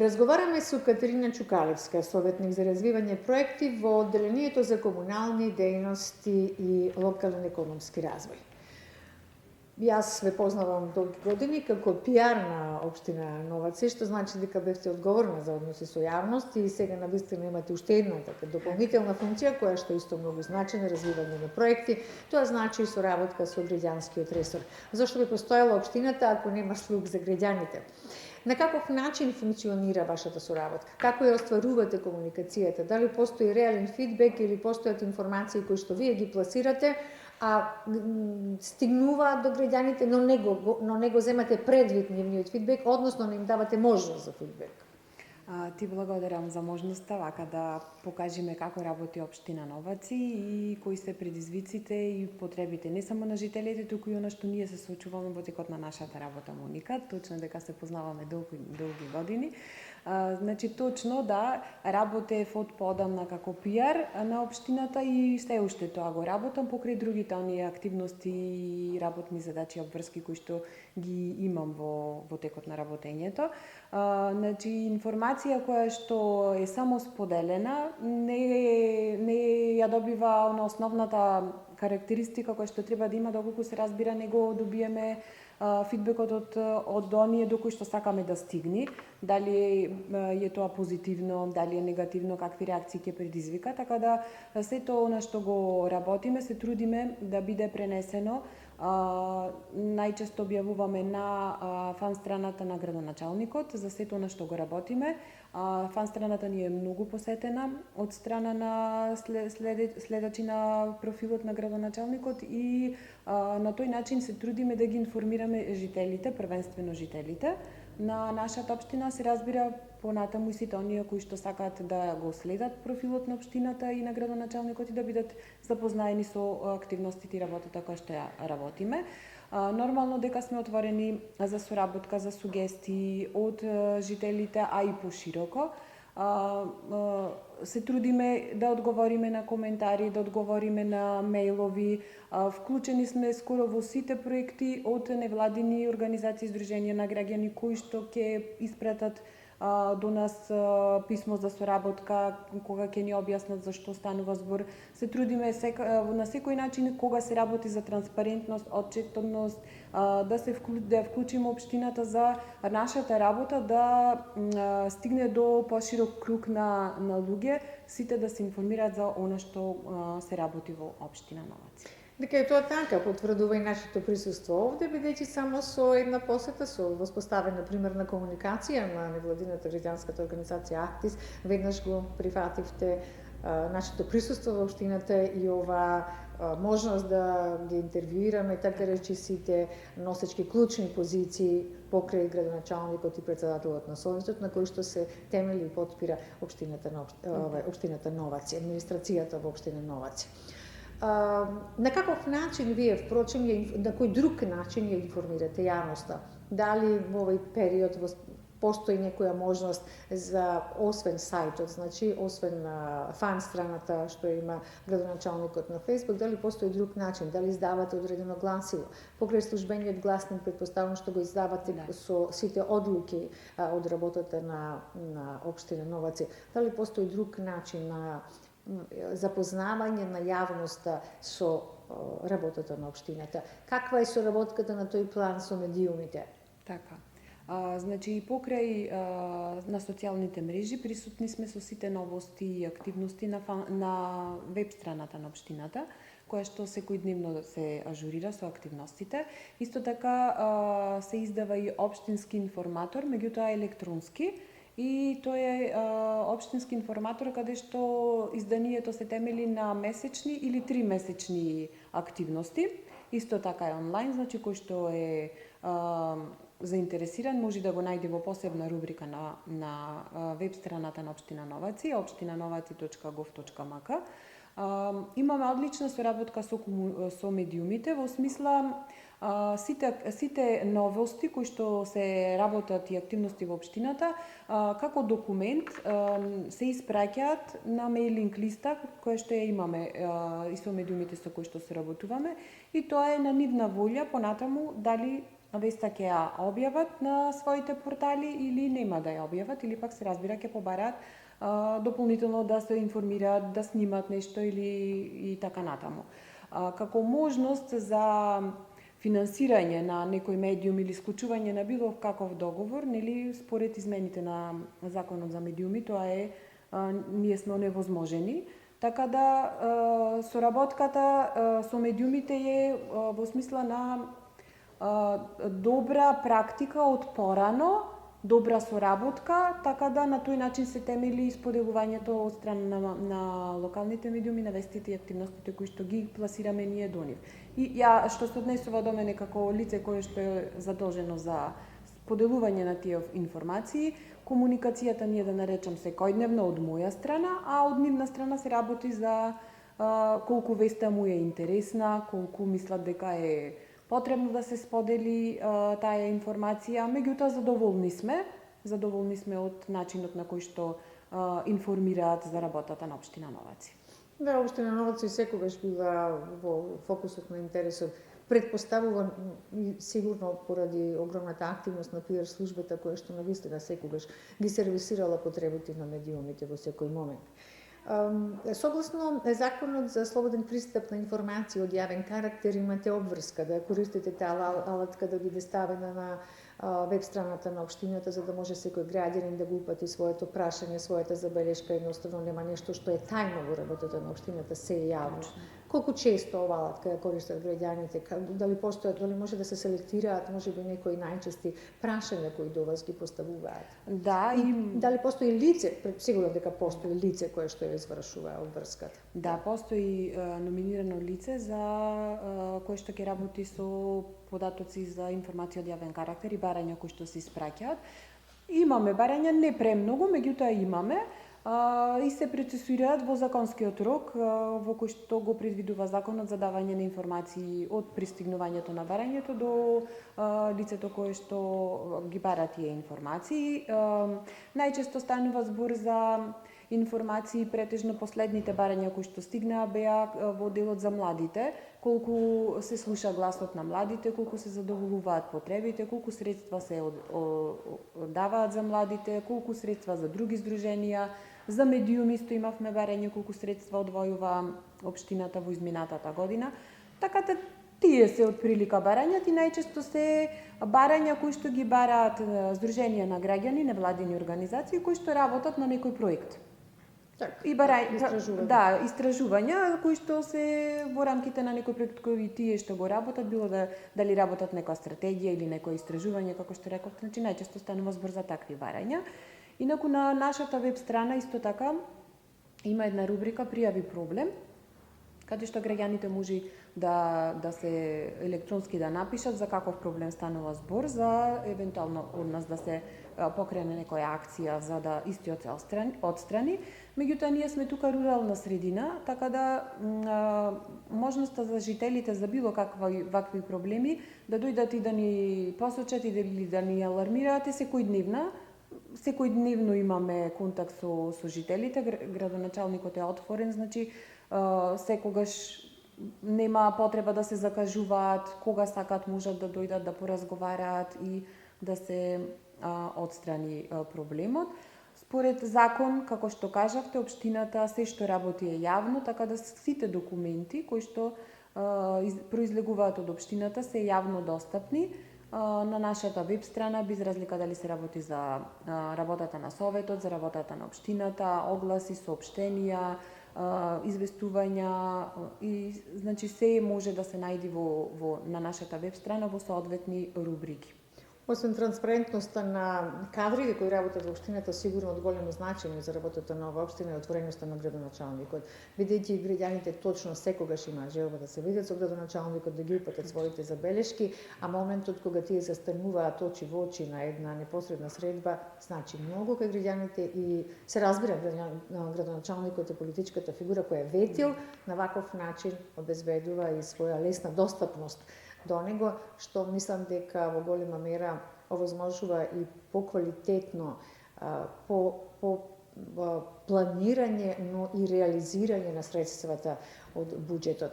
Разговараме со Катерина Чукалевска, советник за развивање проекти во одделението за комунални дејности и локален економски развој. Јас ве познавам долги години како пиар на општина Новаци, што значи дека бевте одговорна за односи со јавност и сега навистина имате уште една така дополнителна функција која што исто многу значена, развивање на проекти. Тоа значи и соработка со граѓанскиот ресор. Зошто би постоела општината ако нема слуг за граѓаните? На каков начин функционира вашата соработка? Како ја остварувате комуникацијата? Дали постои реален фидбек или постојат информации кои што вие ги пласирате, а стигнуваат до граѓаните, но не го земате предвид нивниот фидбек, односно не им давате можност за фидбек? Ти благодарам за можноста вака да покажеме како работи општина Новаци и кои се предизвиците и потребите не само на жителите, туку и она што ние се соочуваме во текот на нашата работа Моника, точно дека се познаваме долги години. Значи точно да работев од поодамна како пиар на општината и се уште тоа го работам покрај другите оние активности и работни задачи и обврски кои што ги имам во текот на работењето. Значи информација која што е само споделена не ја добива на основната карактеристика која што треба да има доколку се разбира него добиеме фидбекот од оние до кои што сакаме да стигне, дали е тоа позитивно, дали е негативно, какви реакции ќе предизвика, така да сето она што го работиме се трудиме да биде пренесено. Најчесто објавуваме на фан страната на градоначалникот за сето она што го работиме. Фан страната ни е многу посетена од страна на следачи на профилот на градоначалникот и на тој начин се трудиме да ги информираме жителите, првенствено жителите на нашата општина, се разбира понатаму и сите оние кои што сакаат да го следат профилот на општината и на градоначалникот и да бидат запознаени со активностите и работата која што ја работиме. Нормално дека сме отворени за соработка, за сугестии од жителите, а и пошироко. Се трудиме да одговориме на коментари, да одговориме на мејлови. Вклучени сме скоро во сите проекти од невладини организации и здруженија на граѓани кои што ќе испратат до нас писмо за соработка, кога ќе ни објаснат за што станува збор. Се трудиме на секој начин кога се работи за транспарентност, отчетност, да вклучиме општината за нашата работа да стигне до поширок круг на луѓе, сите да се информираат за она што се работи во општина Новаци. Дека е тоа така, потврдува и нашето присуство овде, бидејќи само со една посета, со воспоставена примерна комуникација на невладината граѓанската организација Актис, веднаш го прифативте нашето присуство во општината и ова можност да ги интервјуираме, така речи сите носечки клучни позиции покрај градоначалникот и претседателот на Советот, на кој што се темели и потпира општината Новаци, администрацијата во општина Новаци. На каков начин вие, впрочем, на кој друг начин ја информирате јавноста? Дали во овој период постои некоја можност за, освен сајтот, значи, освен фан страната што има градоначалникот на Facebook, дали постои друг начин? Дали издавате одредено гласило? Покрај службениот гласник, предпоставам што го издавате со сите одлуки од работата на општина Новаци. Дали постои друг начин на запознавање на јавноста со работата на општината? Каква е соработката на тој план со медиумите? Така. Значи, покрај на социјалните мрежи присутни сме со сите новости и активности на веб страната на општината, која што секојдневно се ажурира со активностите. Исто така се издава и општински информатор, меѓутоа електронски, и тој е општински информатор каде што изданието се темели на месечни или 3-месечни активности. Исто така е онлайн, значи кој што е заинтересиран може да го најде во посебна рубрика на веб страната на општина Новаци, opštinaNovaci.gov.mk. Имаме одлична соработка со медиумите во смисла сите новости кои што се работат и активности во општината како документ се испраќаат на мејлинг листа која што ја имаме и со медиумите со кои што се работуваме и тоа е на нивна волја понатаму дали веста ќе ја објават на своите портали или нема да ја објават, или пак се разбира ќе побараат дополнително да се информираат, да снимат нешто или и така натаму. Како можност за финансирање на некој медиум или склучување на било каков договор, нели според измените на законот за медиуми, тоа е ние сме оневозможени. Така да соработката со медиумите е во смисла на добра практика од порано, добра соработка, така да на тој начин се темели споделувањето од страна на локалните медиуми, на вестите и активностите кои што ги пласираме ние до нив. И ја, што се однесува до мене како лице кое што е задолжено за споделување на тие информации, комуникацијата ние да наречам секојдневно од моја страна, а од нивна страна се работи за колку веста му е интересна, колку мислат дека е потребно да се сподели таа информација. Меѓутоа задоволни сме од начинот на кој што информираат за работата на општина Новаци. Да, општина Новаци секогаш била во фокусот на интересот. Предпоставувам и сигурно поради огромната активност на пиар службата која што навистина секогаш ги сервисирала потребите на медиумите во секој момент. Согласно законот за слободен пристап на информација од јавен карактер, имате обврска да користите таа алатка да биде ставена на веб страната на општината, за да може секој граѓанин да го упати своето прашање, својата забелешка, едноставно нема нешто што е тајно во работата на општината, се е јавно. Колку често ова алатка ја користат граѓаните? Дали постојат, дали може да се селектираат, може би некои најчести прашања кои до вас ги поставуваат? Да, и дали постои лице, сигурно дека постои лице кое што ја извршува обврската? Да, постои номинирано лице за кое што ќе работи со податоци за информација од јавен карактер и барања кои што се испраќаат. Имаме барања, не премногу, меѓутоа имаме. И се процесуираат во законскиот рок во кој што го предвидува законот за давање на информации од пристигнувањето на барањето до лицето кое што ги бара тие информации. Најчесто станува збор за информации, претежно последните барања кои што стигнаа беа во делот за младите, колку се слуша гласот на младите, колку се задоволуваат потребите, колку средства се даваат за младите, колку средства за други здруженија, за медиуми исто имавме барање колку средства одвојува општината во изминатата година. Така да тие се од прилика барањата и најчесто се барања кои што ги бараат здруженија на граѓани, невладини организации кои што работат на некој проект. И истражувања. Да, истражувања кои што се во рамките на некој проект кој тие што го работат, било дали работат некоја стратегија или некој истражување, како што реков, значи најчесто станува збор за такви барања. Инаку на нашата веб страна исто така има една рубрика пријави проблем, каде што граѓаните може да се електронски да напишат за каков проблем станува збор, за евентуално од нас да се покрене некоја акција за да истиот се отстрани. Меѓутоа ние сме тука рурална средина, така да можноста за жителите за било вакви проблеми да дојдат и да ни посочат или да ни алармираат е секојдневна. Секојдневно имаме контакт со жителите, градоначалникот е отворен, значи секогаш нема потреба да се закажуваат, кога сакат можат да дојдат да поразговараат и да се отстрани проблемот. Според закон, како што кажавте, општината се што работи е јавно, така да сите документи кои што произлегуваат од општината се јавно достапни на нашата веб страна, без разлика дали се работи за работата на советот, за работата на општината, огласи, соопштенија, известувања и значи се може да се најди на нашата веб страна во соодветни рубрики. Освен транспарентноста на кадрите кои работат во општината, сигурно од големо значење за работата на оваа општина е отвореноста на градоначалникот. Бидејќи граѓаните точно секогаш имаат желба да се видат со градоначалникот, да ги упатат своите забелешки, а моментот кога тие се стануваат очи во очи на една непосредна средба, значи многу кај граѓаните и се разбира градоначалникот е политичката фигура која е ветил, на ваков начин обезбедува и своја лесна достапност до него, што мислам дека во голема мера овозможува и поквалитетно планирање, но и реализирање на средствата од буџетот.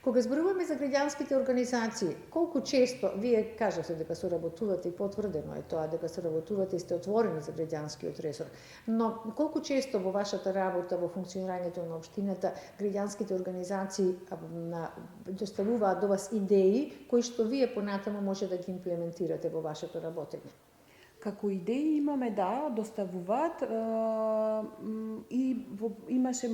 Кога зборуваме за граѓанските организации, колку често, вие кажавте дека соработувате и потврдено е тоа, дека соработувате и сте отворени за граѓанскиот ресор, но колку често во вашата работа, во функционирањето на општината, граѓанските организации доставуваат до вас идеи кои што вие понатаму може да ги имплементирате во вашето работење? Како идеи имаме, да, доставуваат и имаше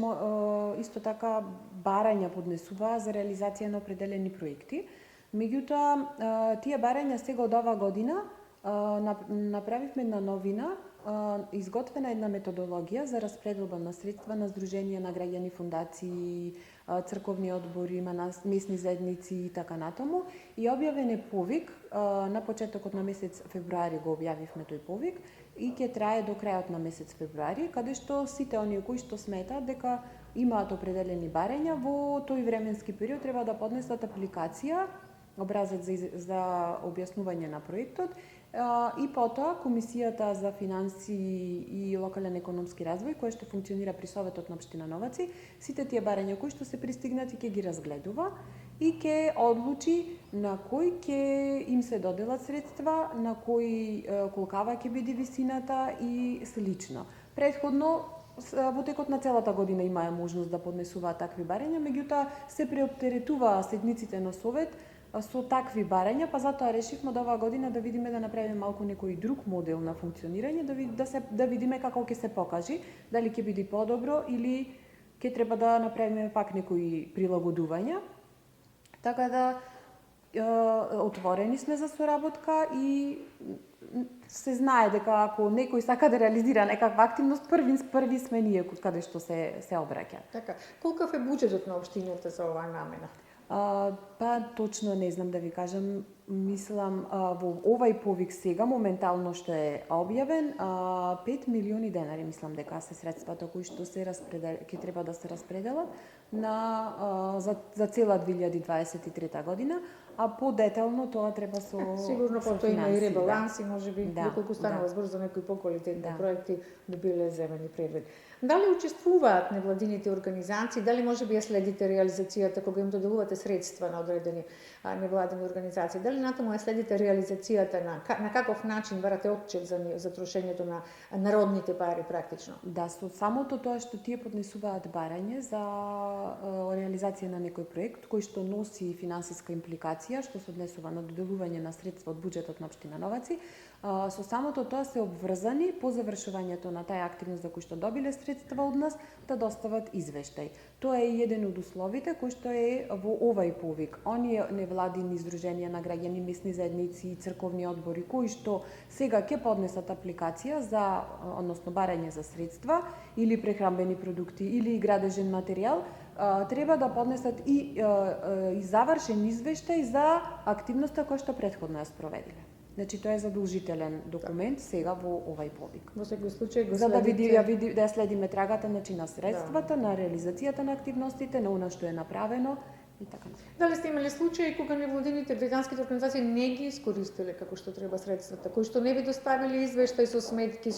исто така барања поднесуваа за реализација на определени проекти. Меѓутоа, тие барања сега од оваа година направивме една новина, изготвена една методологија за распределба на средства на здруженија на граѓани, фондации, црковни одбори, месни заедници и така натаму. И објавен е повик, на почетокот на месец февруари го објавивме тој повик и ќе трае до крајот на месец февруари, каде што сите оние кои што сметаат дека имаат определени барања во тој временски период треба да поднесат апликација, образец за објаснување на проектот, и потоа Комисијата за финансии и локален економски развој, која што функционира при Советот на општина Новаци, сите тие барања кои што се пристигнати ќе ги разгледува и ќе одлучи на кој ќе им се доделат средства, на кој колкава ќе биде висината и слично. Предходно во текот на целата година имаа можност да поднесуваат такви барања, меѓутоа се преоптеретуваа седниците на Совет со такви барања, па затоа решивме од оваа година да видиме да направиме малку некој друг модел на функционирање, да видиме како ќе се покажи, дали ќе биде подобро или ќе треба да направиме пак некои прилагодувања. Така да отворени сме за соработка и се знае дека ако некој сака да реализира некаква активност, први сме ние каде што се обраќа. Така, колкав е буџетот на општината за оваа намена? Па точно не знам да ви кажам, мислам во овај повик сега моментално што е објавен 5 милиони денари мислам дека се средствата кои што се ќе треба да се распределат за цела 2023 година, а подетелно тоа треба сигурно потоа има и ребаланси, можеби доколку станува збор за некои поквалитетни проекти да биле земени предвид. Дали учествуваат невладините организации, дали можеби ја следите реализацијата кога им доделувате средства на одредени невладини организации, дали натаму ја следите реализацијата на каков начин барате отчет за трошењето на народните пари практично? Да, со самото тоа што тие поднесуваат барање за реализација на некој проект кој што носи финансиска импликација, што се однесува на доделување на средства од буџетот на општина Новаци, со самото тоа се обврзани по завршувањето на таа активност за кој што добиле средства од нас да достават извештај. Тоа е еден од условите кој што е во овај повик. Оние невладини здруженија на граѓани, месни заедници и црковни одбори кои што сега ќе поднесат апликација за, односно барање за средства или прехранбени продукти или градежен материјал, треба да поднесат и завршен извештај за активноста која што претходно ја спроведиле. Значи тоа е задолжителен документ сега во овај повик. Во секој случај го за да ја следиме трагата на средствата, на реализацијата на активностите, на она што е направено и така. Дали сте имали случаи кога невладините граѓанските организации не ги искористиле како што треба средствата, кои што не ви доставиле извештај со сметки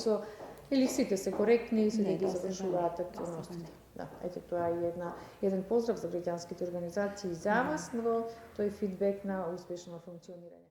или сите се коректни и сите ги завршуваат активностите? Да, ете тоа е еден поздрав за граѓанските организации за вас во тој фидбек на успешно функционирање.